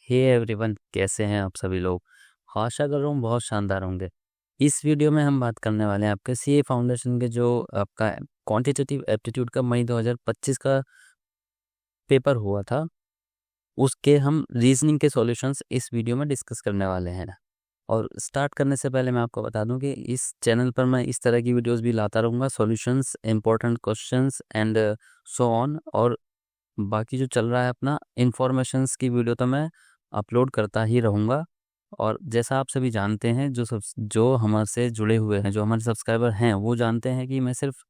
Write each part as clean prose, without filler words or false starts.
Hey everyone, कैसे हैं आप सभी लोग। आशा कर रहा हूँ बहुत शानदार होंगे। इस वीडियो में हम बात करने वाले हैं आपके सीए फाउंडेशन के जो आपका क्वांटिटेटिव एप्टीट्यूड का मई 2025 का पेपर हुआ था, उसके हम रीजनिंग के सॉल्यूशंस इस वीडियो में डिस्कस करने वाले हैं। और स्टार्ट करने से पहले मैं आपको बता दूं कि इस चैनल पर मैं इस तरह की वीडियोस भी लाता रहूँगा, solutions, important questions and so on. और बाकी जो चल रहा है अपना इंफॉर्मेशंस की वीडियो तो मैं अपलोड करता ही रहूँगा। और जैसा आप सभी जानते हैं, जो हमारे जुड़े हुए हैं, जो हमारे सब्सक्राइबर हैं, वो जानते हैं कि मैं सिर्फ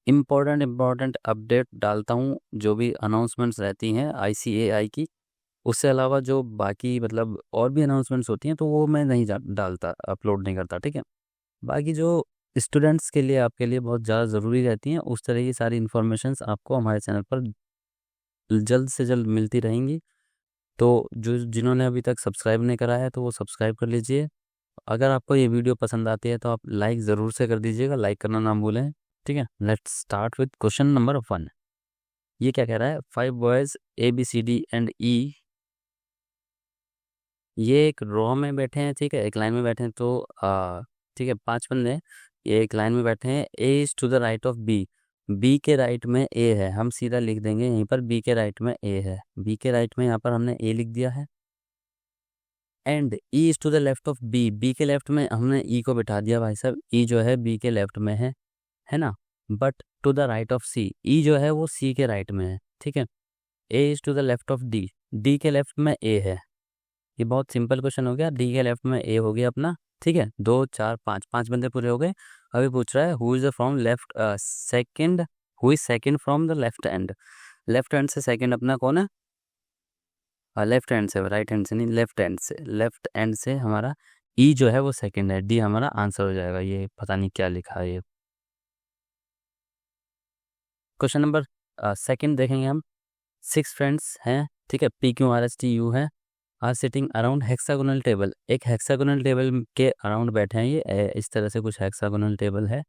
इम्पोर्टेंट अपडेट डालता हूँ, जो भी अनाउंसमेंट्स रहती हैं ICAI की। उससे अलावा जो बाकी मतलब और भी अनाउंसमेंट्स होती हैं तो वो मैं नहीं डालता, अपलोड नहीं करता, ठीक है। बाकी जो स्टूडेंट्स के लिए, आपके लिए बहुत ज़्यादा ज़रूरी रहती हैं, उस तरह की सारी इन्फॉर्मेशंस आपको हमारे चैनल पर जल्द से जल्द मिलती रहेंगी। तो जो जिन्होंने अभी तक सब्सक्राइब नहीं करा है तो वो सब्सक्राइब कर लीजिए। अगर आपको ये वीडियो पसंद आती है तो आप लाइक ज़रूर से कर दीजिएगा, लाइक करना ना भूलें, ठीक है। Let's start with question number 1। ये क्या कह रहा है? 5 बॉयज़ ABCD and E, ये एक रो में बैठे हैं, ठीक है, एक लाइन में बैठे हैं। तो ठीक है, 5 बंदे ये एक लाइन में बैठे हैं। A is to the right of B, B के राइट में A है। हम सीधा लिख देंगे यहीं पर B के राइट में A है। B के राइट में यहाँ पर हमने A लिख दिया है। And E is to the left of B, B के लेफ्ट में हमने E को बिठा दिया भाई साहब। E जो है B के लेफ्ट में है ना। But to the right of C, E जो है वो C के राइट में है, ठीक है। A is to the left of D, D के लेफ्ट में A है। ये बहुत सिंपल क्वेश्चन हो गया। डी के लेफ्ट में ए हो गया अपना, ठीक है। 2 4 5 5 बंदे पूरे हो गए। अभी पूछ रहा है who is from left second, who is second from the left and. Left hand से सेकंड अपना कौन है? लेफ्ट हैंड से, राइट हैंड से नहीं, लेफ्ट हैंड से। लेफ्ट हैंड से हमारा ई जो है वो सेकंड है। डी हमारा आंसर हो जाएगा। ये पता नहीं क्या लिखा है ये। क्वेश्चन नंबर सेकंड देखेंगे हम। 6 फ्रेंड्स हैं, ठीक है, PQRSTU है, are sitting around hexagonal table. एक हेक्सागोनल टेबल के अराउंड बैठे हैं ये। इस तरह से कुछ हेक्सागोनल टेबल है,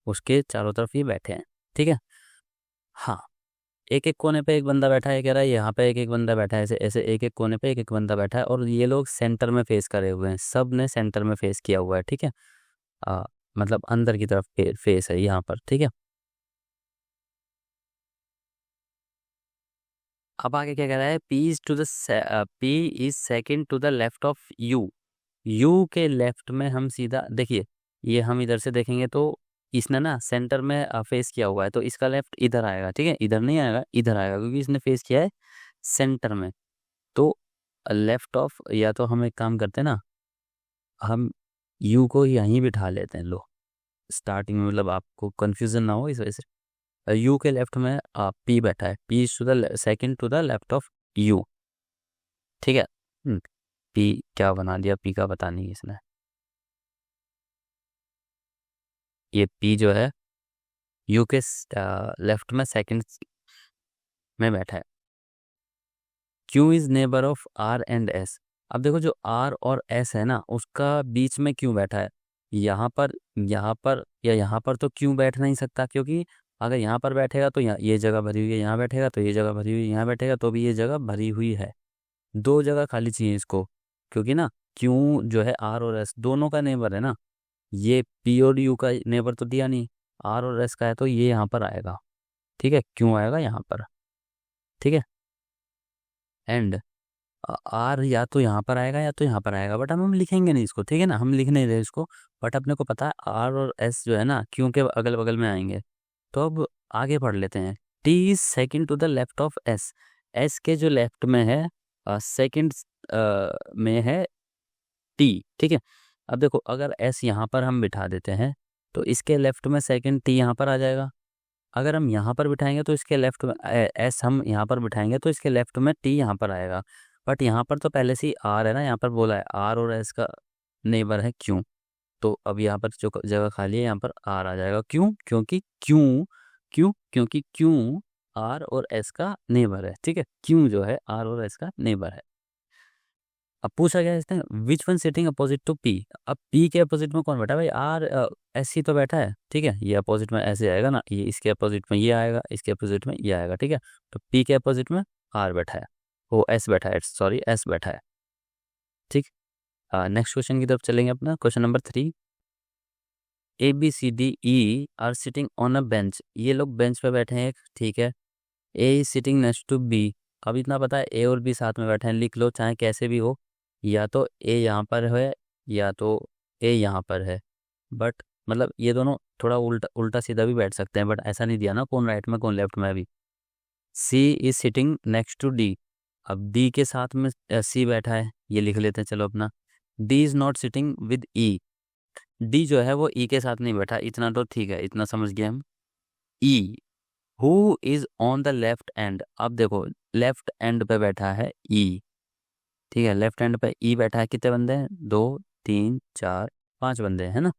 उसके चारों तरफ ये बैठे हैं, ठीक है। हाँ, एक एक कोने पे एक बंदा बैठा है, कह रहा है यहाँ पे एक एक बंदा बैठा है, ऐसे ऐसे एक एक कोने पे एक एक बंदा बैठा है। और ये लोग सेंटर में फेस करे हुए हैं, सब ने सेंटर में फेस किया हुआ है, ठीक है। मतलब अंदर की तरफ फेस है यहाँ पर, ठीक है। अब आगे क्या कह रहा है? P is second to the left of U, U के लेफ्ट में हम सीधा देखिए, ये हम इधर से देखेंगे तो इसने ना सेंटर में फेस किया हुआ है, तो इसका लेफ्ट इधर आएगा, ठीक है। इधर नहीं आएगा, इधर आएगा, क्योंकि इसने फेस किया है सेंटर में। तो लेफ्ट ऑफ, या तो हम एक काम करते हैं ना, हम U को यहीं बिठा लेते हैं। लो, स्टार्टिंग में, मतलब आपको कंफ्यूजन ना हो इस वजह से। U के लेफ्ट में P बैठा है। P to the second to the left of U, ठीक है। P क्या बना दिया, P का पता नहीं इसने। ये P जो है U के लेफ्ट में सेकंड में बैठा है। Q is neighbour of R and S। अब देखो, जो R और S है ना, उसका बीच में Q बैठा है। यहाँ पर या यहाँ पर तो Q बैठ नहीं सकता, क्योंकि अगर यहाँ पर बैठेगा तो ये जगह भरी हुई है, यहाँ बैठेगा तो ये जगह भरी हुई है, यहाँ बैठेगा तो भी ये जगह भरी हुई है। 2 जगह खाली चाहिए इसको, क्योंकि ना Q जो है R और S दोनों का नेबर है ना। ये P और U का नेबर तो दिया नहीं, R और S का है, तो ये यहाँ पर आएगा, ठीक है। क्यों आएगा यहाँ पर, ठीक है। एंड R या तो यहाँ पर आएगा या तो यहाँ पर आएगा, बट हम लिखेंगे नहीं इसको, ठीक है ना, हम लिख नहीं रहे इसको। बट अपने को पता है R और S जो है ना क्यों के अगल बगल में आएंगे। तो अब आगे पढ़ लेते हैं। T is second to the left of S, S के जो लेफ्ट में है, सेकेंड में है T, ठीक है। अब देखो, अगर S यहाँ पर हम बिठा देते हैं तो इसके लेफ्ट में सेकेंड T यहाँ पर आ जाएगा। अगर हम यहाँ पर बिठाएंगे तो इसके लेफ्ट में S हम यहाँ पर बिठाएंगे तो इसके लेफ्ट में T यहाँ पर आएगा। बट यहाँ पर तो पहले से ही R है ना, यहाँ पर बोला है R और S का नेबर है क्यों। तो अब यहाँ पर जो जगह खाली है यहाँ पर R आ जाएगा। क्यों? क्योंकि क्यों R और S का नेबर है, ठीक है। क्यों जो है R और S का नेबर है। अब पूछा गया इसने which one sitting opposite to P। अब P के अपोजिट में कौन बैठा है भाई? R S ही तो बैठा है, ठीक है। ये अपोजिट में ऐसे आएगा ना, ये इसके अपोजिट में ये आएगा, इसके अपोजिट में ये आएगा, ठीक है। तो P के अपोजिट में R बैठा है, वो S बैठा है, सॉरी S बैठा है। ठीक। नेक्स्ट क्वेश्चन की तरफ चलेंगे अपना। Question number 3, ABCDE are sitting on a bench. ये लोग बेंच पे बैठे हैं, ठीक है। A is sitting next to B. अब इतना पता है ए और बी साथ में बैठे हैं, लिख लो चाहे कैसे भी हो, या तो ए यहाँ पर है या तो ए यहाँ पर है। बट मतलब ये दोनों थोड़ा उल्टा उल्टा सीधा भी बैठ सकते हैं, बट ऐसा नहीं दिया ना कौन राइट में कौन लेफ्ट में। अभी C is sitting next to D. अब डी के साथ में सी बैठा है, ये लिख लेते हैं चलो अपना। D is not sitting with E. D जो है वो ई के साथ नहीं बैठा, इतना तो ठीक है, इतना समझ गए हम। E, who is on the left end. अब देखो लेफ्ट एंड पे बैठा है ई, ठीक है। लेफ्ट एंड पे ई बैठा है, कितने बंदे हैं, 2 3 4 5 बंदे हैं ना।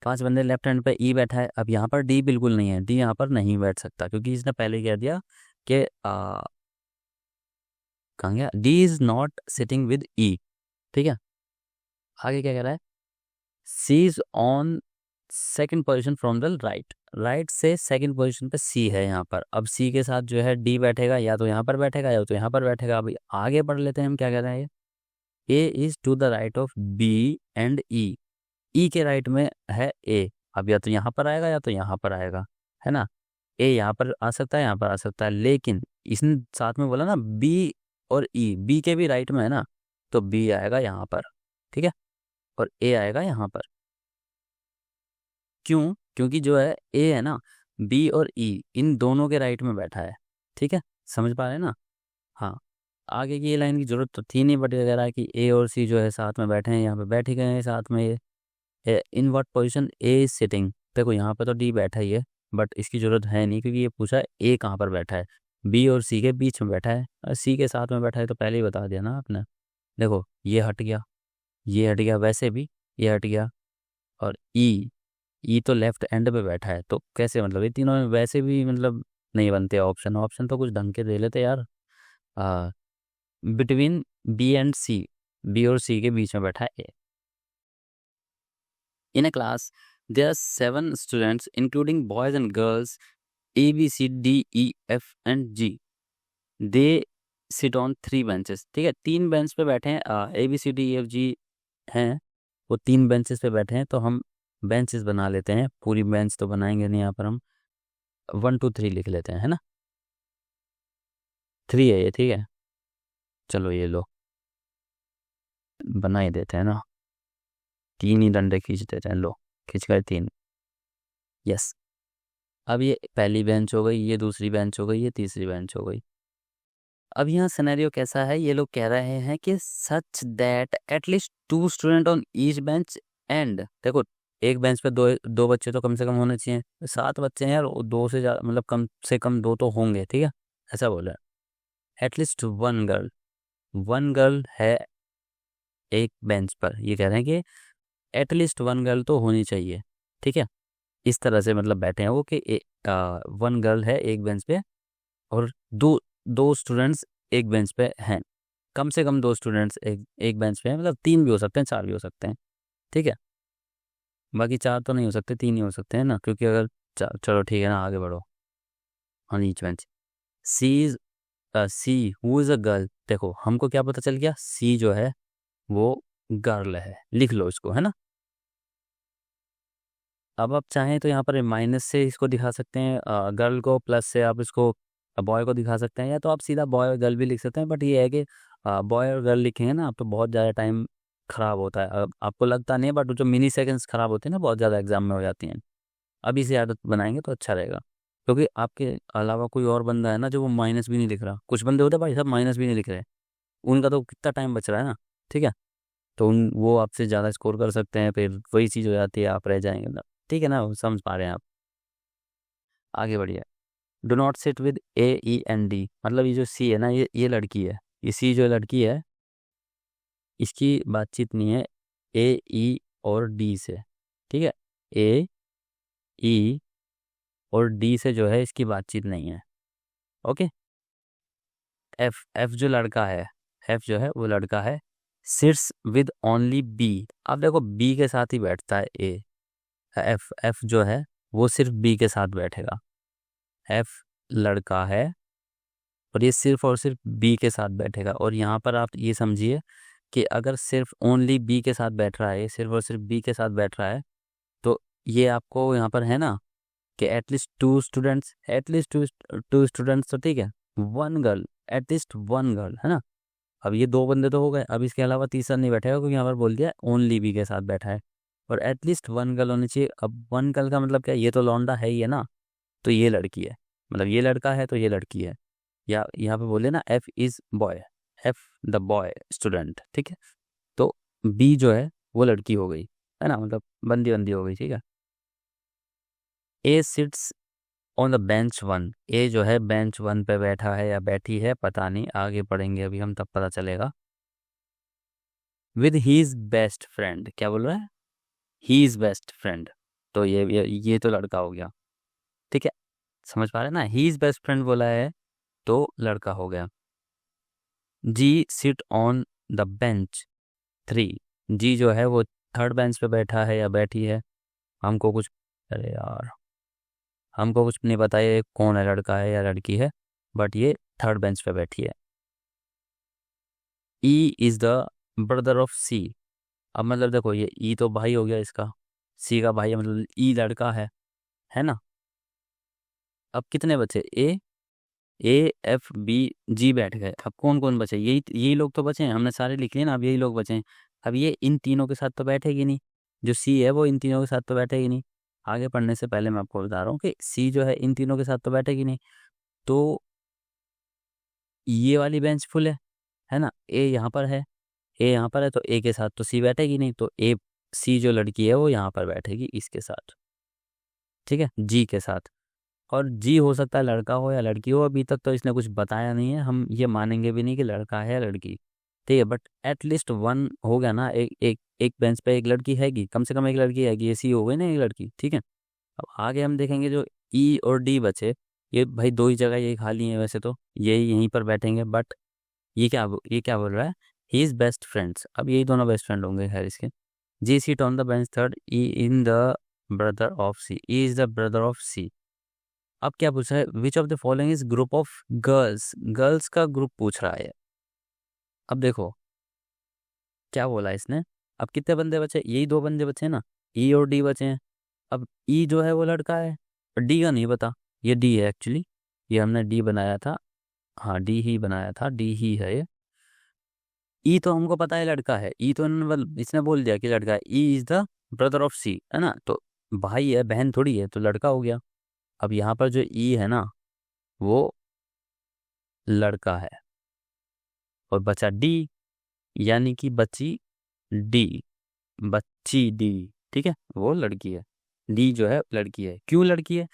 5 बंदे लेफ्ट हैंड पे ई बैठा है। अब यहाँ पर डी बिल्कुल नहीं है, डी यहाँ पर नहीं बैठ सकता क्योंकि इसने पहले कह दिया कि कहाँ गया, D is not sitting with E, ठीक है। आगे क्या कह रहा है, C is on second position from the right. Right से सेकंड पोजीशन पे सी है यहाँ पर। अब सी के साथ जो है डी बैठेगा, या तो यहाँ पर बैठेगा या तो यहाँ पर बैठेगा। अभी आगे पढ़ लेते हैं हम क्या कह रहे हैं। A is to the right of B and E. E के राइट में है ए। अब या तो यहाँ पर आएगा या तो यहाँ पर आएगा, है ना। ए यहाँ पर आ सकता है, यहाँ पर आ सकता है, लेकिन इसने साथ में बोला ना बी और ई, बी के भी राइट में है ना, तो बी आएगा यहाँ पर, ठीक है, और ए आएगा यहाँ पर। क्यों, क्योंकि जो है ए है ना, बी और ई इन दोनों के राइट में बैठा है, ठीक है। समझ पा रहे हैं ना। हाँ, आगे की ये लाइन की जरूरत तो थी नहीं, बट ये कह रहा है कि ए और सी जो है साथ में बैठे हैं, यहाँ पे बैठ ही गए हैं साथ में। ये in what position A is sitting. देखो यहाँ पे तो डी बैठा ही है, बट इसकी जरूरत है नहीं क्योंकि ये पूछा है ए कहाँ पर बैठा है। बी और सी के बीच में बैठा है, और सी के साथ में बैठा है तो पहले ही बता दिया ना आपने। देखो ये हट गया, ये हट गया, वैसे भी ये हट गया। और ई, ई तो लेफ्ट एंड पे बैठा है, तो कैसे मतलब ये तीनों में वैसे भी मतलब नहीं बनते ऑप्शन। ऑप्शन तो कुछ ढंग के दे लेते यार। Between B and C, B और सी के बीच में बैठा है ए। In a class, there are 7 students, including boys and girls, A, B, C, D, E, F and G. They sit on 3 benches. ठीक है, 3 बेंच पे बैठे हैं। A, B, C, D, E, F, G हैं, वो 3 बेंचेस पे बैठे हैं। तो हम बेंचेस बना लेते हैं, पूरी बेंच तो बनाएंगे नहीं, यहाँ पर हम 1 2 3 लिख लेते हैं, है ना। 3 है ये, ठीक है। चलो ये लो बना ही देते हैं ना, 3 ही डंडे खींच देते हैं। लो खींच गए 3। यस। अब ये पहली बेंच हो गई, ये दूसरी बेंच हो गई, ये तीसरी बेंच हो गई। अब यहाँ सिनेरियो कैसा है, ये लोग कह रहे हैं कि such that at least 2 student on each bench and. देखो एक बेंच पे दो दो बच्चे तो कम से कम होने चाहिए, 7 बच्चे हैं यार, 2 से ज़्यादा मतलब कम से कम 2 तो होंगे, ठीक है, ऐसा बोला है। एटलीस्ट 1 गर्ल, 1 गर्ल है एक बेंच पर। ये कह रहे हैं कि एटलीस्ट 1 गर्ल तो होनी चाहिए, ठीक है। इस तरह से मतलब बैठे हैं वो कि 1 गर्ल है एक बेंच पे, और दो दो स्टूडेंट्स एक बेंच पे हैं। कम से कम 2 स्टूडेंट्स एक एक बेंच पे हैं, मतलब 3 भी हो सकते हैं, 4 भी हो सकते हैं, ठीक है। बाकी 4 तो नहीं हो सकते, 3 ही हो सकते हैं ना, क्योंकि अगर चलो ठीक है ना, आगे बढ़ो। On each bench see who is a girl. देखो हमको क्या पता चल गया, सी जो है वो गर्ल है, लिख लो इसको, है ना। अब आप चाहें तो यहाँ पर माइनस से इसको दिखा सकते हैं गर्ल को, प्लस से आप इसको बॉय को दिखा सकते हैं, या तो आप सीधा बॉय और गर्ल भी लिख सकते हैं। बट ये है कि बॉय और गर्ल लिखेंगे ना आप तो बहुत ज़्यादा टाइम ख़राब होता है। अब आपको लगता नहीं है, बट जो मिनी सेकंड्स ख़राब होते हैं ना, बहुत ज़्यादा एग्जाम में हो जाती हैं। अभी से आदत बनाएंगे तो अच्छा रहेगा, क्योंकि आपके अलावा कोई और बंदा है ना जो वो माइनस भी नहीं लिख रहा। कुछ बंदे होते हैं भाई साहब माइनस भी नहीं लिख रहे, उनका तो कितना टाइम बच रहा है ना, ठीक है। तो उन वो आपसे ज़्यादा स्कोर कर सकते हैं, फिर वही चीज़ हो जाती है, आप रह जाएंगे ना, ठीक है ना, समझ पा रहे हैं आप। आगे बढ़िए। Do not sit with AEND। मतलब ये जो सी है ना, ये लड़की है, ये सी जो लड़की है इसकी बातचीत नहीं है AE और D से, ठीक है। AE और D से जो है इसकी बातचीत नहीं है, ओके। F जो लड़का है, F जो है वो लड़का है, सिट्स विद ओनली B। अब देखो B के साथ ही बैठता है A। F जो है वो सिर्फ B के साथ बैठेगा। F लड़का है और ये सिर्फ और सिर्फ B के साथ बैठेगा। और यहाँ पर आप ये समझिए कि अगर सिर्फ ओनली बी के साथ बैठ रहा है, सिर्फ और सिर्फ बी के साथ बैठ रहा है, तो ये आपको यहाँ पर है ना कि at least to students, at least to students, तो ठीक है, one girl, at least one girl, है ना। अब ये दो बंदे तो हो गए, अब इसके अलावा तीसरा नहीं बैठेगा क्योंकि यहाँ पर बोल दिया ओनली बी के साथ बैठा है, और एटलीस्ट वन गर्ल होनी चाहिए। अब वन गर्ल का मतलब क्या है, ये तो लौंडा है ही है ना, तो ये लड़की है, मतलब ये लड़का है तो ये लड़की है, या यहाँ पे बोले ना F is boy, F the boy student, ठीक है। तो बी जो है वो लड़की हो गई, है ना, मतलब बंदी बंदी हो गई, ठीक है। A sits on the bench one, A जो है बेंच वन पे बैठा है या बैठी है, पता नहीं, आगे पढ़ेंगे अभी हम तब पता चलेगा। विद हीज बेस्ट फ्रेंड, क्या बोल रहा है, हीज बेस्ट फ्रेंड, तो ये तो लड़का हो गया, ठीक है, समझ पा रहे हैं ना, हीज बेस्ट फ्रेंड बोला है तो लड़का हो गया। G sit on the bench three, G जो है वो थर्ड बेंच पे बैठा है या बैठी है, हमको कुछ, अरे यार हमको कुछ नहीं पता ये कौन है, लड़का है या लड़की है, बट ये थर्ड बेंच पे बैठी है। E is the brother of C, अब मतलब देखो ये ई तो भाई हो गया इसका, सी का भाई है, मतलब ई लड़का है ना। अब कितने बचे, ए एफ बी जी बैठ गए, अब कौन कौन बचे, यही लोग तो बचे हैं, हमने सारे लिख लिए ना, अब यही लोग बचे हैं। अब ये इन तीनों के साथ तो बैठेगी नहीं, जो सी है वो इन तीनों के साथ तो बैठेगी नहीं, आगे पढ़ने से पहले मैं आपको बता रहा हूँ कि सी जो है इन तीनों के साथ तो बैठेगी नहीं, तो ये वाली बेंच फुल है ना, ए यहाँ पर है, ए यहाँ पर है, तो ए के साथ तो सी बैठेगी नहीं, तो ए सी जो लड़की है वो यहाँ पर बैठेगी इसके साथ, ठीक है, जी के साथ। और जी हो सकता है लड़का हो या लड़की हो, अभी तक तो इसने कुछ बताया नहीं है, हम ये मानेंगे भी नहीं कि लड़का है या लड़की, ठीक है, बट एटलीस्ट वन हो गया ना, एक एक एक बेंच पे एक लड़की हैगी, कम से कम एक लड़की हैगी, ये सी हो गई ना एक लड़की, ठीक है। अब आगे हम देखेंगे जो ई और डी बचे, ये भाई दो ही जगह यही खाली है वैसे तो, यही यहीं पर बैठेंगे, बट ये क्या बोल रहा है, ही इज बेस्ट फ्रेंड्स, अब यही दोनों बेस्ट फ्रेंड होंगे खैर इसके। G seat on the bench third, E in the brother of C, E is the brother of C. अब क्या पूछ रहा है, which of the following is group of girls, girls का ग्रुप पूछ रहा है। अब देखो क्या बोला इसने, अब कितने बंदे बचे, यही दो बंदे बचे हैं ना, ई और डी बचे हैं। अब ई जो है वो लड़का है, डी का नहीं पता, ये डी है एक्चुअली, ये हमने डी बनाया था, हाँ डी ही बनाया था, डी ही है ये। ई तो हमको पता है लड़का है, ई तो इसने बोल दिया कि लड़का है, E is the brother of C, है ना, तो भाई है, बहन थोड़ी है, तो लड़का हो गया। अब यहाँ पर जो ई है ना वो लड़का है, और बचा डी, यानी कि बच्ची डी, बच्ची डी, ठीक है, वो लड़की है, डी जो है लड़की है। क्यों लड़की है,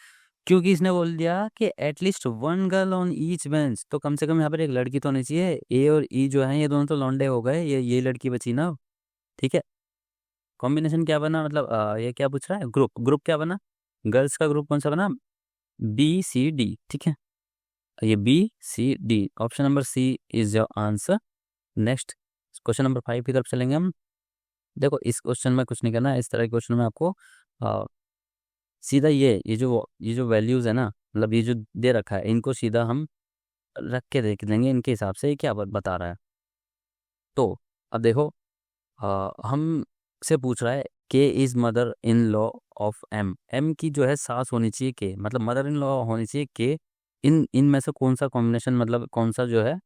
क्योंकि इसने बोल दिया कि at least one girl on each bench, तो कम से कम यहाँ पर एक लड़की तो होनी चाहिए, ए और ई जो है ये दोनों तो लौंडे हो गए, ये लड़की बची ना, ठीक है। कॉम्बिनेशन क्या बना, मतलब ये क्या पूछ रहा है, ग्रुप, ग्रुप क्या बना, गर्ल्स का ग्रुप कौन सा बना, बी सी डी, ठीक है, ये B C D, option number C is your answer. Next question number 5 की तरफ चलेंगे हम। देखो इस क्वेश्चन में कुछ नहीं करना है, इस तरह के क्वेश्चन में आपको आ, सीधा ये जो वैल्यूज है ना, मतलब ये जो दे रखा है इनको सीधा हम रख के देख लेंगे इनके हिसाब से ये क्या बता रहा है। तो अब देखो हम से पूछ रहा है K is mother in law of M, M की जो है सास होनी चाहिए के, मतलब मदर इन लॉ होनी चाहिए के, इन में से कौन सा कॉम्बिनेशन, मतलब कौन सा जो है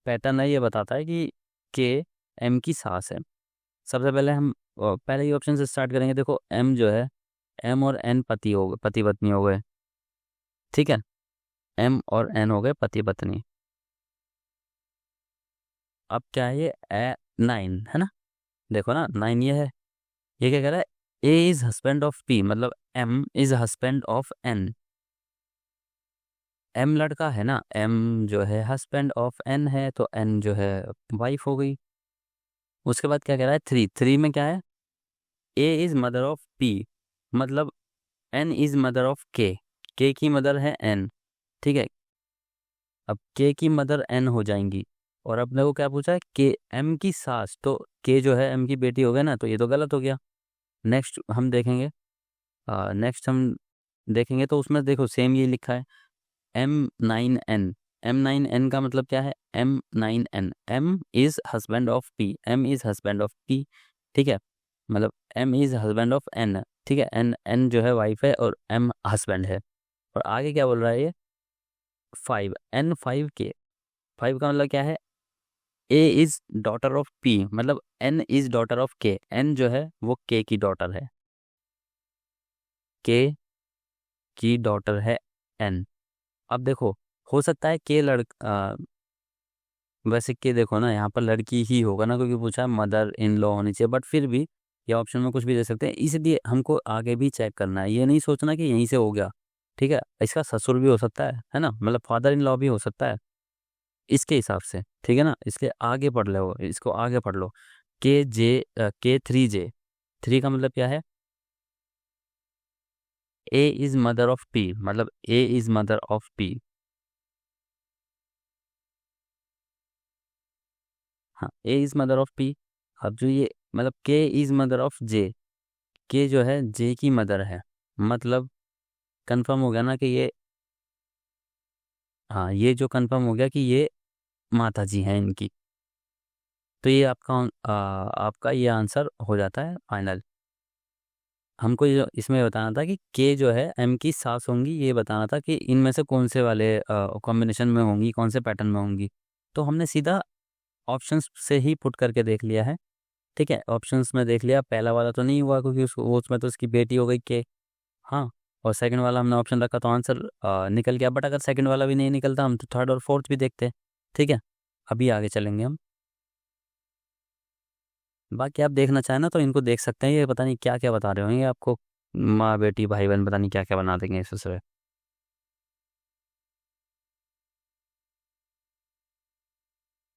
पैटर्न है, ये बताता है कि के एम की सास है। सबसे पहले हम पहले ही ऑप्शन से स्टार्ट करेंगे, देखो एम जो है, एम और एन पति हो गए, पति पत्नी हो गए, ठीक है, एम और एन हो गए पति पत्नी। अब क्या है ये 9 है ना, देखो ना 9 ये है, ये क्या कह रहा है, A is husband of P, मतलब M is husband of N, M लड़का है ना, एम जो है हस्बैंड ऑफ एन है, तो एन जो है वाइफ हो गई। उसके बाद क्या कह रहा है, थ्री में क्या है, A is mother of P, मतलब एन इज मदर ऑफ के की मदर है एन, ठीक है, अब के की मदर एन हो जाएंगी। और अपने को क्या पूछा है, के एम की सास, तो के जो है एम की बेटी हो गया ना, तो ये तो गलत हो गया। नेक्स्ट हम देखेंगे, नेक्स्ट हम देखेंगे तो उसमें देखो सेम ये लिखा है, M9N, M9N का मतलब क्या है? M9N, M is husband of P, M is husband of P, ठीक है, मतलब M is husband of N, ठीक है, N जो है वाइफ है और M हस्बैंड है। और आगे क्या बोल रहा है ये? 5, N5K, 5 का मतलब क्या है? A is daughter of P, मतलब N is daughter of K, N जो है वो K की डॉटर है, K की डॉटर है N। अब देखो, हो सकता है K वैसे K देखो ना, यहाँ पर लड़की ही होगा ना, क्योंकि पूछा मदर इन लॉ होनी चाहिए, बट फिर भी ये ऑप्शन में कुछ भी दे सकते हैं, इसलिए हमको आगे भी चेक करना है, ये नहीं सोचना कि यहीं से हो गया, ठीक है, इसका ससुर भी हो सकता है ना, मतलब फादर इन लॉ भी हो सकता है इसके हिसाब से, ठीक है ना, इसलिए आगे पढ़ लो, इसको आगे पढ़ लो। K3J, 3 का मतलब क्या है? A is mother of P, मतलब A is mother of P, हाँ, A is mother of P। अब जो ये मतलब K is mother of J, K जो है J की मदर है, मतलब कंफर्म हो गया ना कि ये, हाँ, ये जो कंफर्म हो गया कि ये माता जी हैं इनकी, तो ये आपका ये आंसर हो जाता है फाइनल। हमको ये इसमें बताना था कि के जो है एम की सास होंगी, ये बताना था कि इनमें से कौन से वाले कॉम्बिनेशन में होंगी, कौन से पैटर्न में होंगी, तो हमने सीधा ऑप्शंस से ही पुट करके देख लिया है, ठीक है, ऑप्शंस में देख लिया, पहला वाला तो नहीं हुआ क्योंकि उसमें तो उसकी बेटी हो गई के, हाँ, और सेकंड वाला हमने ऑप्शन रखा तो आंसर निकल गया, बट अगर सेकंड वाला भी नहीं निकलता हम तो थर्ड और फोर्थ भी देखते हैं, ठीक है, अभी आगे चलेंगे हम। बाकी आप देखना चाहें ना तो इनको देख सकते हैं, ये पता नहीं क्या क्या बता रहे होंगे आपको, माँ बेटी भाई बहन पता नहीं क्या क्या बना देंगे इससे।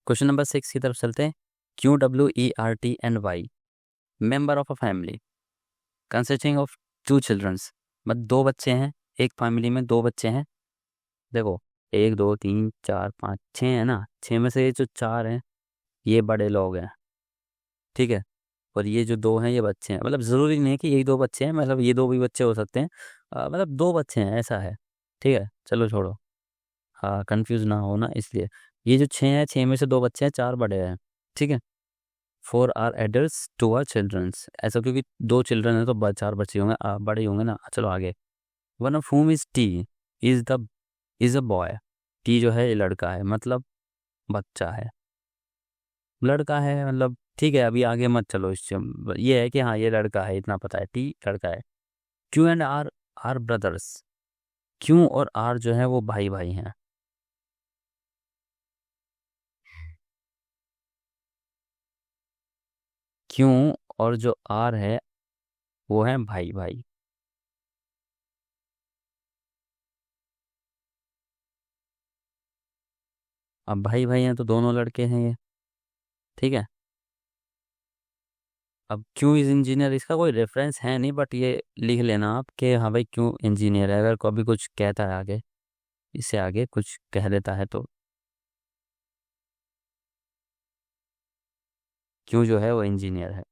क्वेश्चन नंबर 6 की तरफ चलते हैं। QWERTNY, member of a family consisting of 2 childrens, मतलब 2 बच्चे हैं, एक फैमिली में 2 बच्चे हैं, देखो 1 2 3 4 5 6 है ना, 6 में से ये जो 4 हैं ये बड़े लोग हैं, ठीक है, और ये जो 2 हैं ये बच्चे हैं, मतलब ज़रूरी नहीं है कि यही 2 बच्चे हैं, मतलब ये 2 भी बच्चे हो सकते हैं, मतलब 2 बच्चे हैं ऐसा है, ठीक है, चलो छोड़ो, हाँ, कंफ्यूज ना हो ना इसलिए, ये जो 6 हैं, 6 में से 2 बच्चे हैं, 4 बड़े हैं, ठीक है, 4 are adults, 2 are childrens, ऐसा क्योंकि 2 चिल्ड्रन है तो 4 बच्चे होंगे, बड़े ही होंगे ना, चलो आगे। One of whom is T is a boy, T जो है ये लड़का है, मतलब बच्चा है, लड़का है मतलब, ठीक है, अभी आगे मत चलो, ये है कि हाँ ये लड़का है, इतना पता है, T लड़का है। Q and R brothers, Q और R जो है वो भाई भाई हैं, Q और जो R है वो है भाई भाई, अब भाई भाई हैं तो दोनों लड़के हैं ये, ठीक है, अब क्यों इज इंजीनियर इसका कोई रेफरेंस है नहीं, बट ये लिख लेना आप कि हाँ भाई क्यों इंजीनियर है, अगर कभी कुछ कहता है आगे, इससे आगे कुछ कह देता है तो क्यों जो है वो इंजीनियर है।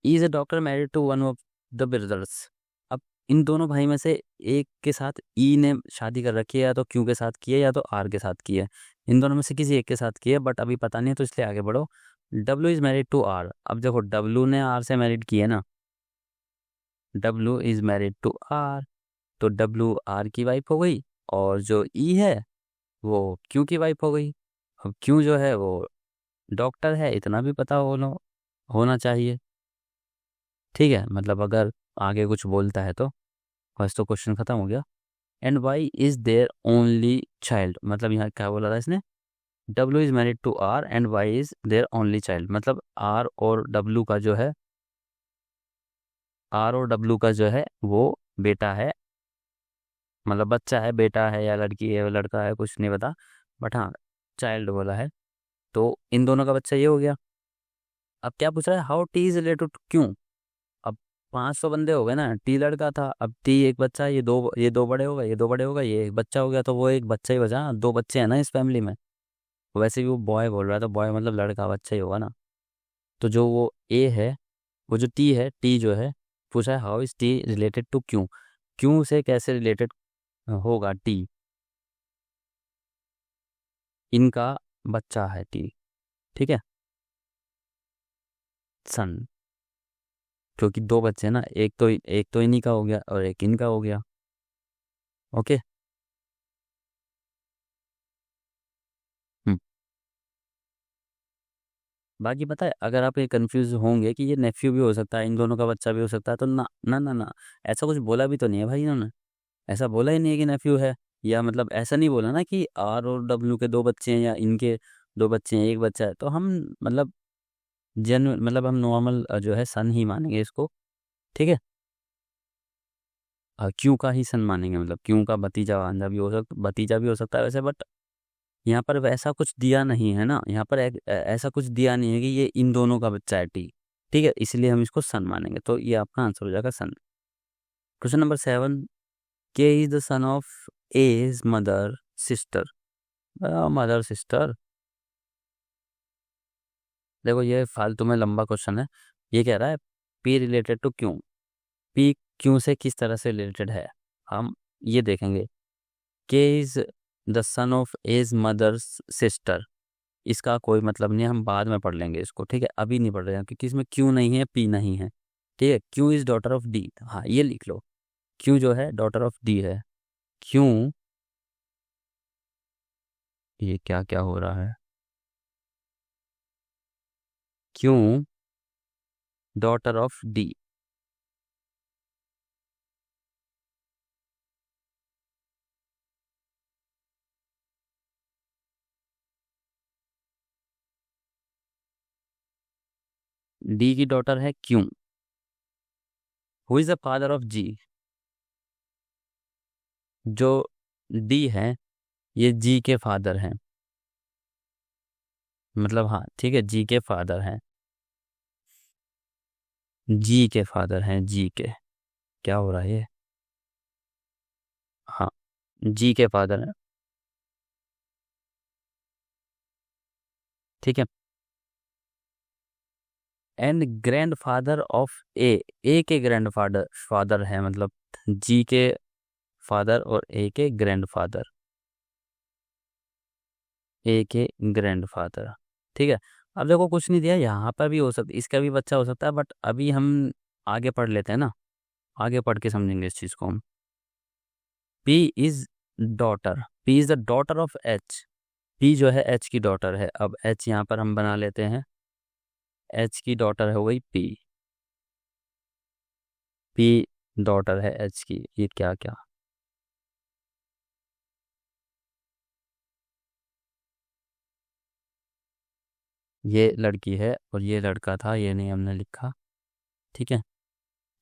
Is a doctor married to one of the brothers, अब इन दोनों भाई में से एक के साथ ई ने शादी कर रखी है, या तो क्यू के साथ की है या तो आर के साथ की है, इन दोनों में से किसी एक के साथ की है, बट अभी पता नहीं है तो इसलिए आगे बढ़ो। W is married to R, अब देखो डब्ल्यू ने आर से मैरिड की है ना, W is married to R, तो डब्ल्यू आर की वाइफ हो गई, और जो ई है वो क्यू की वाइफ हो गई। अब क्यू जो है वो डॉक्टर है, इतना भी पता होना चाहिए, ठीक है, मतलब अगर आगे कुछ बोलता है तो बस, तो क्वेश्चन खत्म हो गया। And Y is their only child, मतलब यहाँ क्या बोला था इसने, W is married to R and Y is their only child, मतलब आर और डब्ल्यू का जो है वो बेटा है, मतलब बच्चा है, बेटा है या लड़की है या लड़का है कुछ नहीं पता, बट हाँ चाइल्ड बोला है, तो इन दोनों का बच्चा ये हो गया। अब क्या पूछ रहा है, how T is related to Q, अब 500 बंदे हो गए ना, टी लड़का था, अब टी एक बच्चा, ये दो बड़े हो गए, ये दो बड़े हो गए, ये एक बच्चा हो गया, तो वो एक बच्चा ही बचा, 2 बच्चे हैं ना इस फैमिली में, वैसे भी वो बॉय बोल रहा है तो बॉय मतलब लड़का बच्चा ही होगा ना, तो जो वो ए है, वो जो टी है, टी जो है, पूछा है how is T related to Q, Q से कैसे रिलेटेड होगा टी, इनका बच्चा है टी, ठीक है, सन, क्योंकि दो बच्चे हैं ना, एक तो इन्हीं का हो गया और एक इनका हो गया। ओके। हम्म। बाकी पता है, अगर आप ये कंफ्यूज होंगे कि ये नेफ्यू भी हो सकता है, इन दोनों का बच्चा भी हो सकता है, तो ना ना ना ना, ऐसा कुछ बोला भी तो नहीं है भाई इन्होंने। ऐसा बोला ही नहीं है कि नेफ्यू है, या मतलब ऐसा नहीं बोला ना कि आर और डब्ल्यू के दो बच्चे हैं या इनके दो बच्चे हैं, एक बच्चा है, तो हम मतलब मतलब हम नॉर्मल जो है सन ही मानेंगे इसको, ठीक है। क्यों का ही सन मानेंगे, मतलब क्यों का भतीजा भांजा भी हो सकता, भतीजा भी हो सकता है वैसे, बट यहाँ पर वैसा कुछ दिया नहीं है ना, यहाँ पर ऐसा कुछ दिया नहीं है कि ये इन दोनों का बच्चा है टी, ठीक है, इसलिए हम इसको सन मानेंगे, तो ये आपका आंसर हो जाएगा सन। Question number 7, K is the son of as mother sister. Mother sister, देखो ये फालतू में लंबा क्वेश्चन है। ये कह रहा है पी रिलेटेड टू क्यों, पी क्यों से किस तरह से रिलेटेड है, हम ये देखेंगे। K is the son of as mother sister, इसका कोई मतलब नहीं है, हम बाद में पढ़ लेंगे इसको, ठीक है, अभी नहीं पढ़ रहे हैं, क्योंकि इसमें क्यों नहीं है, पी नहीं है, ठीक है। क्यों इज डॉटर ऑफ डी, हाँ ये लिख लो, क्यों जो है डॉटर ऑफ डी है। क्यों, ये क्या क्या हो रहा है, क्यों डॉटर ऑफ डी, डी की डॉटर है क्यों। Who is the father of G, जो डी है ये जी के फादर हैं, मतलब हाँ ठीक है, जी के फादर हैं, जी के फादर हैं, जी के, क्या हो रहा है ये, हाँ जी के फादर हैं, ठीक है। एंड ग्रैंड फादर ऑफ ए के ग्रैंड फादर फादर है, मतलब जी के फादर और ए के ग्रैंड फादर, ए के ग्रैंड फादर, ठीक है। अब देखो कुछ नहीं दिया, यहाँ पर भी हो सकता, इसका भी बच्चा हो सकता है, बट अभी हम आगे पढ़ लेते हैं ना, आगे पढ़ के समझेंगे इस चीज़ को हम। P is daughter, P is the daughter of H, P जो है एच की डॉटर है, अब एच यहाँ पर हम बना लेते हैं, एच की डॉटर हो गई पी, पी डॉटर है एच की, ये क्या क्या, ये लड़की है और ये लड़का था, ये नहीं हमने लिखा, ठीक है।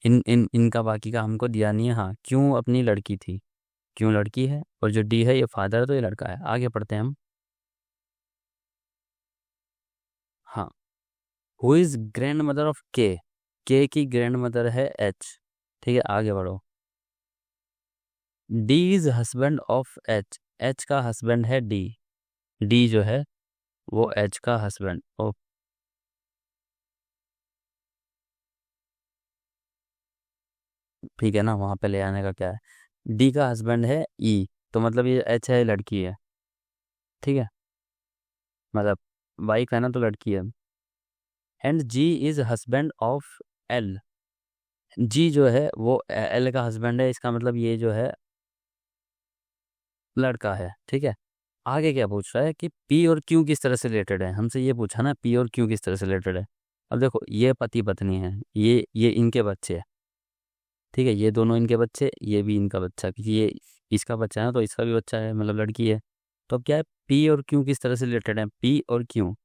इन इन इनका बाकी का हमको दिया नहीं है, हाँ क्यों अपनी लड़की थी, क्यों लड़की है, और जो डी है ये फादर है, तो ये लड़का है। आगे पढ़ते हैं हम। हाँ, who is grand mother of के की ग्रैंड मदर है एच, ठीक है, आगे बढ़ो। D is husband of H, H का हस्बैंड है डी, डी जो है वो एच का हस्बैंड, ओ ठीक है ना, वहाँ पे ले आने का क्या है, डी का हस्बैंड है ई, तो मतलब ये एच है लड़की है, ठीक है, मतलब वाइफ है ना, तो लड़की है। And G is husband of L, G जो है वो एल का हस्बैंड है, इसका मतलब ये जो है लड़का है, ठीक है। आगे क्या पूछ रहा है कि पी और क्यू किस तरह से रिलेटेड है, हमसे ये पूछा ना, पी और क्यू किस तरह से रिलेटेड है। अब देखो ये पति पत्नी है, ये इनके बच्चे हैं, ठीक है, ये दोनों इनके बच्चे, ये भी इनका बच्चा, क्योंकि ये इसका बच्चा है तो इसका भी बच्चा है, मतलब लड़की है। तो अब क्या है, पी और क्यू किस तरह से रिलेटेड है, पी और क्यू,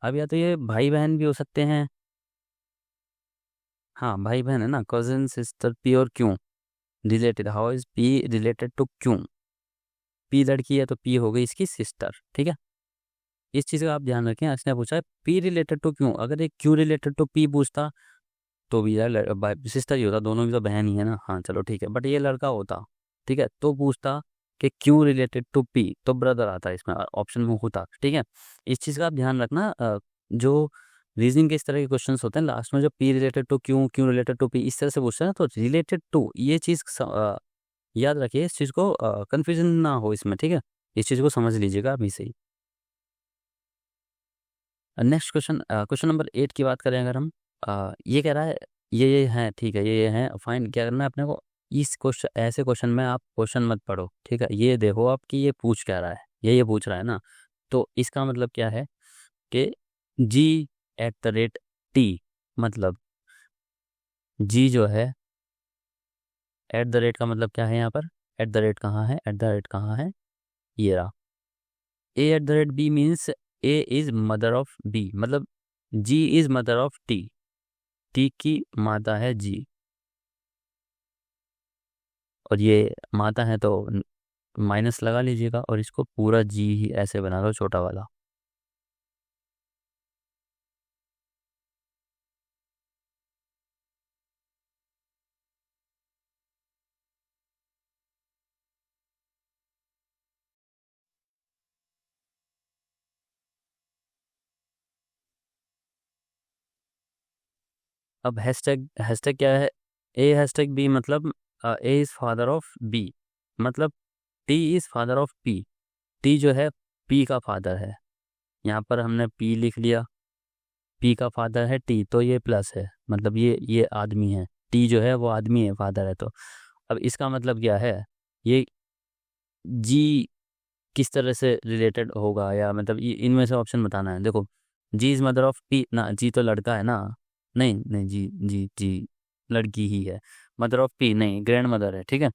अब या तो ये भाई बहन भी हो सकते हैं, हाँ भाई बहन है ना, कजिन सिस्टर, पी और Q related, how is P related to Q, P लड़की है तो पी हो गई इसकी सिस्टर, ठीक है। इस चीज़ का आप ध्यान रखें, इसने पूछा है पी रिलेटेड टू क्यों, अगर एक क्यू रिलेटेड टू पी पूछता तो भी यार सिस्टर ही होता, दोनों भी तो बहन ही है ना, हाँ चलो ठीक है, बट ये लड़का होता, ठीक है, तो पूछता कि क्यों रिलेटेड टू पी, तो ब्रदर आता है इसमें ऑप्शन में होता, ठीक है। इस चीज़ का आप ध्यान रखना, जो रीजनिंग के इस तरह के क्वेश्चन होते हैं लास्ट में, जो पी रिलेटेड टू क्यों, क्यों रिलेटेड टू पी, इस तरह से पूछते हैं ना, तो रिलेटेड टू ये चीज़ याद रखिए, इस चीज़ को कन्फ्यूजन ना हो इसमें, ठीक है, इस चीज़ को समझ लीजिएगा अभी से ही। नेक्स्ट क्वेश्चन, क्वेश्चन नंबर 8 की बात करें अगर हम, ये कह रहा है ये हैं, ठीक है, ये हैं, फाइन। क्या करना है अपने को, इस क्वेश्चन, ऐसे क्वेश्चन में आप क्वेश्चन मत पढ़ो, ठीक है, ये देखो आप कि ये पूछ क्या रहा है, ये पूछ रहा है ना। तो इसका मतलब क्या है कि g@t, मतलब जी जो है, एट द रेट का मतलब क्या है यहाँ पर, एट द रेट कहाँ है, एट द रेट कहाँ है, ये रहा। a@b means a is mother of b, मतलब g is mother of t, t की माता है g, और ये माता है तो माइनस लगा लीजिएगा, और इसको पूरा g ही ऐसे बना लो, छोटा वाला। अब हैशटैग, हैशटैग क्या है, a#b, मतलब a is father of b, मतलब t is father of p, t जो है p का फादर है, यहाँ पर हमने p लिख लिया, p का फादर है t, तो ये प्लस है, मतलब ये आदमी है, t जो है वो आदमी है, फादर है। तो अब इसका मतलब क्या है, ये g किस तरह से रिलेटेड होगा, या मतलब इनमें से ऑप्शन बताना है। देखो, जी इज मदर ऑफ पी ना, जी तो लड़का है ना, नहीं नहीं, जी जी जी लड़की ही है, मदर ऑफ पी नहीं, ग्रैंड मदर है, ठीक है।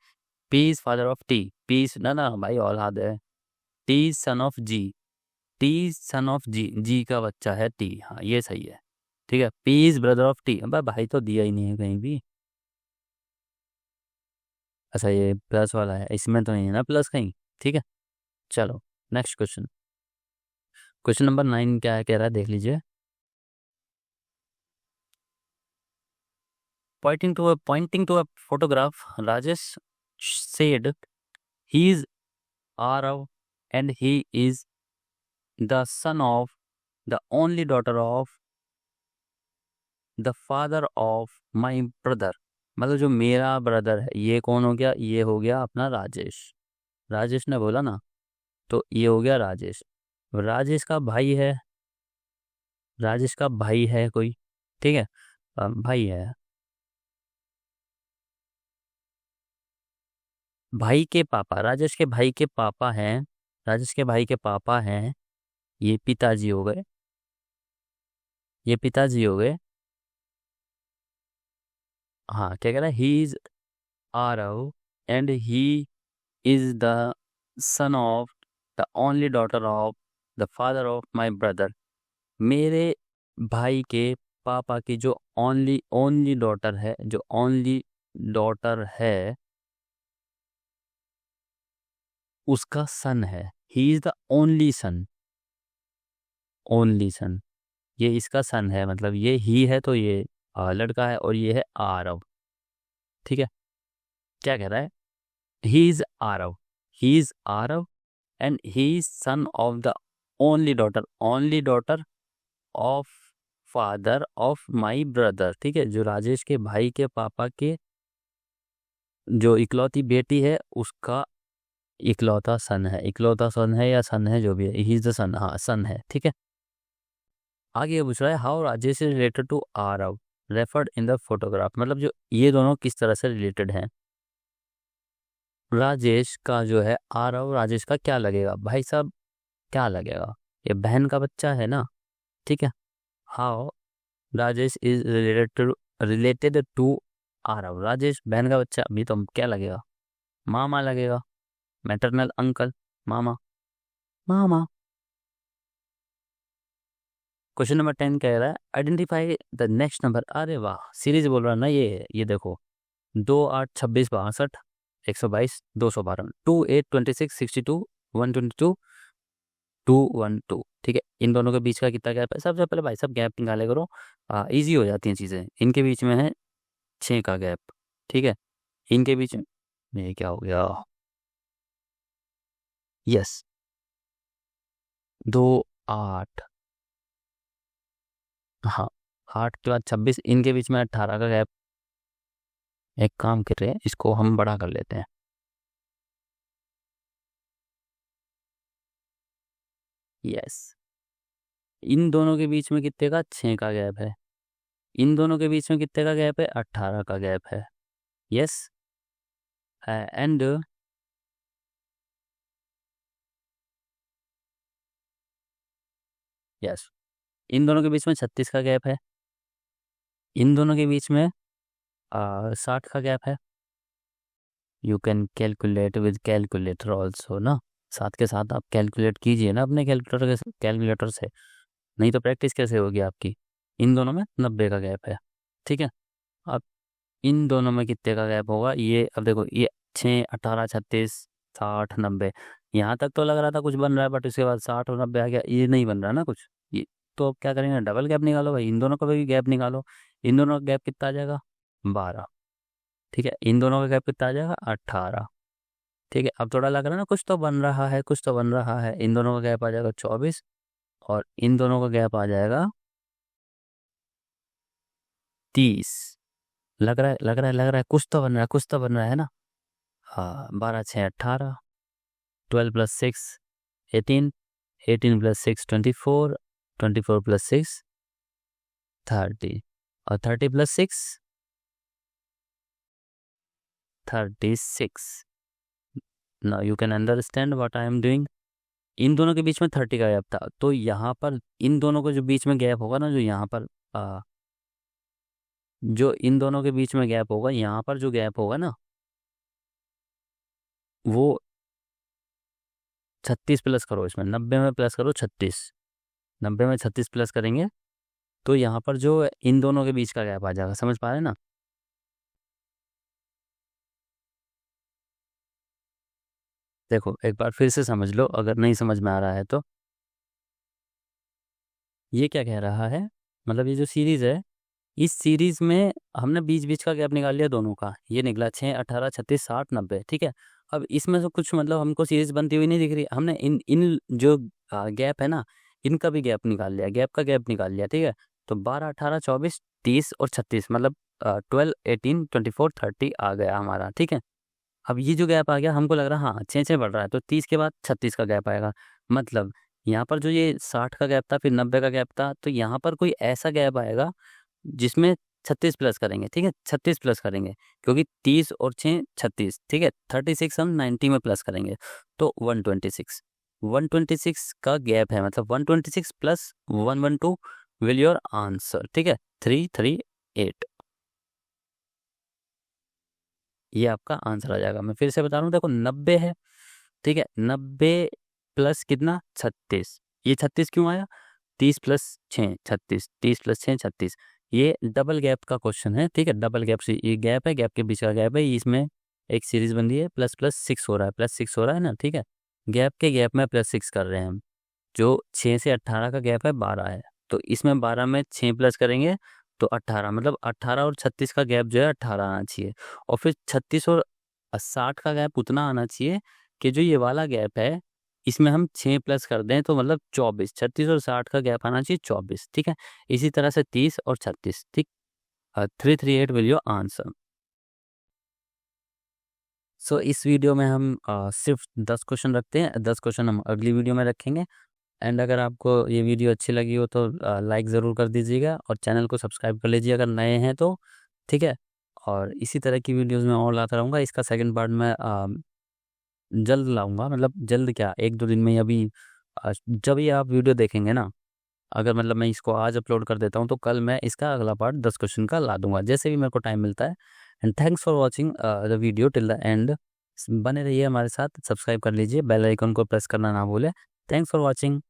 P is father of T, P is ना ना भाई औलाद है, T is son of G, T is son of G, G का बच्चा है टी, हाँ ये सही है, ठीक है। P is brother of T, अब भाई तो दिया ही नहीं है कहीं भी। अच्छा, ये प्लस वाला है, इसमें तो नहीं है ना प्लस कहीं, ठीक है। चलो नेक्स्ट क्वेश्चन, क्वेश्चन नंबर 9 क्या है, कह रहा है, देख लीजिए। Pointing to a photograph, Rajesh said, "He is Arav, and he is the son of the only daughter of the father of my brother." मतलब जो मेरा ब्रदर है, ये कौन हो गया, ये हो गया अपना राजेश, राजेश ने बोला ना, तो ये हो गया राजेश। राजेश का भाई है, राजेश का भाई है कोई, ठीक है, भाई है, भाई के पापा, राजेश के भाई के पापा हैं, राजेश के भाई के पापा हैं, ये पिताजी हो गए, ये पिताजी हो गए। हाँ, क्या कह रहा है, he is Aarav and he is the son of the only daughter of the father of my brother. मेरे भाई के पापा की जो ओनली ओनली डॉटर है, जो ओनली डॉटर है, उसका सन है, he is the only son, only son, ये इसका सन है, मतलब ये ही है तो ये लड़का है, और ये है आरव, ठीक है। क्या कह रहा है, he is Aarav, he is Aarav and he is son of the only daughter of father of my brother, ठीक है, जो राजेश के भाई के पापा के जो इकलौती बेटी है, उसका इकलौता सन है, इकलौता सन है या सन है, जो भी है, ही इज द सन, हाँ सन है, ठीक है। आगे ये पूछ रहा है, how Rajesh is related to Aarav referred in the photograph, मतलब जो ये दोनों किस तरह से रिलेटेड हैं। राजेश का जो है आरव, राजेश का क्या लगेगा भाई साहब, क्या लगेगा, ये बहन का बच्चा है ना, ठीक है। How Rajesh is related to Aarav, Rajesh बहन का बच्चा, अभी तो क्या लगेगा, मामा लगेगा, मैटरनल अंकल, मामा, मामा। क्वेश्चन नंबर 10 कह रहा है, आइडेंटिफाई द नेक्स्ट नंबर, अरे वाह, सीरीज बोल रहा है ना ये देखो, 2 8 26 62 122 212 2 8 26 62 122 212, ठीक है। इन दोनों के बीच का कितना गैप है, सबसे पहले भाई सब गैप निकाले करो, इजी हो जाती हैं चीज़ें। इनके बीच में है 6 का गैप, ठीक है, इनके बीच में ये क्या हो गया, यस, 2 8, हाँ, 8 के बाद 26, इनके बीच में 18 का गैप। एक काम कर रहे हैं, इसको हम बड़ा कर लेते हैं, यस, इन दोनों के बीच में कितने का 6 का गैप है, इन दोनों के बीच में कितने का गैप है 18 का गैप है। यस एंड यस इन दोनों के बीच में 36 का गैप है, इन दोनों के बीच में 60 का गैप है। You can calculate with calculator also ना, साथ के साथ आप कैलकुलेट कीजिए ना अपने कैलकुलेटर से, नहीं तो प्रैक्टिस कैसे होगी आपकी। इन दोनों में 90 का गैप है, ठीक है। अब इन दोनों में कितने का गैप होगा, ये अब देखो ये 6 18 36 60 90, यहाँ तक तो लग रहा था कुछ बन रहा है, बट उसके बाद 60 और 90 आ गया, ये नहीं बन रहा ना कुछ। ये तो अब क्या करेंगे, डबल गैप निकालो भाई, इन दोनों का भी गैप निकालो। इन दोनों का गैप कितना आ जाएगा 12, ठीक है। इन दोनों का गैप कितना आ जाएगा 18, ठीक है। अब थोड़ा लग रहा है ना कुछ तो बन रहा है, कुछ तो बन रहा है। इन दोनों का गैप आ जाएगा 24 और इन दोनों का गैप आ जाएगा 30। लग रहा है लग रहा है लग रहा है, कुछ तो बन रहा है, कुछ तो बन रहा है ना। हाँ 12 6 18, 12 प्लस 6 18, 18 प्लस 6 24, 24 प्लस 6 30 और 30 प्लस 6 36। Now you can understand what I am doing. इन दोनों के बीच में 30 का गैप था, तो यहाँ पर इन दोनों को जो बीच में गैप होगा ना, जो यहाँ पर जो इन दोनों के बीच में गैप होगा, यहाँ पर जो गैप होगा ना, वो 36 प्लस करो, इसमें 90 में प्लस करो 36, 90 में 36 प्लस करेंगे तो यहाँ पर जो इन दोनों के बीच का गैप आ जाएगा। समझ पा रहे हैं ना। देखो एक बार फिर से समझ लो अगर नहीं समझ में आ रहा है तो। ये क्या कह रहा है, मतलब ये जो सीरीज है, इस सीरीज में हमने बीच बीच का गैप निकाल लिया दोनों का, ये निकला 6 18 36 60 90, ठीक है। अब इसमें से कुछ मतलब हमको सीरीज बनती हुई नहीं दिख रही, हमने इन इन जो गैप है ना, इनका भी गैप निकाल लिया, गैप का गैप निकाल लिया, ठीक है। तो 12 18 24 30 और 36 मतलब 12 18 24 30 आ गया हमारा, ठीक है। अब ये जो गैप आ गया हमको लग रहा है हाँ 6 6 बढ़ रहा है, तो 30 के बाद 36 का गैप आएगा। मतलब यहाँ पर जो ये 60 का गैप था फिर 90 का गैप था, तो यहाँ पर कोई ऐसा गैप आएगा जिसमें 36 प्लस करेंगे, ठीक है। 36 प्लस करेंगे क्योंकि 30 और 6 36, ठीक है। 36 हम 90 में प्लस करेंगे तो 126, 126 का गैप है, मतलब 126 प्लस 112 विल योर आंसर, ठीक है। 338 ये आपका आंसर आ जाएगा। मैं फिर से बता रहा हूँ, देखो 90 है, ठीक है। 90 प्लस कितना 36, ये 36 क्यों आया, 30 प्लस 6 36, 30 प्लस 6 36, ये डबल गैप का क्वेश्चन है, ठीक है। डबल गैप से ये गैप है, गैप के बीच का गैप है, इसमें एक सीरीज बन रही है, प्लस प्लस 6 हो रहा है, प्लस 6 हो रहा है ना, ठीक है। गैप के गैप में प्लस 6 कर रहे हैं हम। जो 6 से 18 का गैप है 12 है, तो इसमें 12 में 6 प्लस करेंगे तो 18, मतलब 18 और 36 का गैप जो है 18 आना चाहिए। और फिर 36 और 60 का गैप उतना आना चाहिए कि जो ये वाला गैप है इसमें हम 6 प्लस कर दें तो मतलब 24, 36 और 60 का गैप आना चाहिए 24, ठीक है। इसी तरह से 30 और 36, ठीक। 338 विल योर आंसर। सो इस वीडियो में हम सिर्फ 10 क्वेश्चन रखते हैं, 10 क्वेश्चन हम अगली वीडियो में रखेंगे। एंड अगर आपको ये वीडियो अच्छी लगी हो तो लाइक ज़रूर कर दीजिएगा और चैनल को सब्सक्राइब कर लीजिए अगर नए हैं तो, ठीक है। और इसी तरह की वीडियोस में और लाता रहूँगा। इसका सेकंड पार्ट मैं जल्द लाऊंगा, मतलब जल्द क्या, 1 2 दिन में ही। अभी जब ये आप वीडियो देखेंगे ना, अगर मतलब मैं इसको आज अपलोड कर देता हूँ तो कल मैं इसका अगला पार्ट 10 क्वेश्चन का ला दूंगा, जैसे भी मेरे को टाइम मिलता है। And thanks for watching the video till the end. बने रहिए हमारे साथ, सब्सक्राइब कर लीजिए, बेल आइकन को प्रेस करना ना भूलें। Thanks for watching.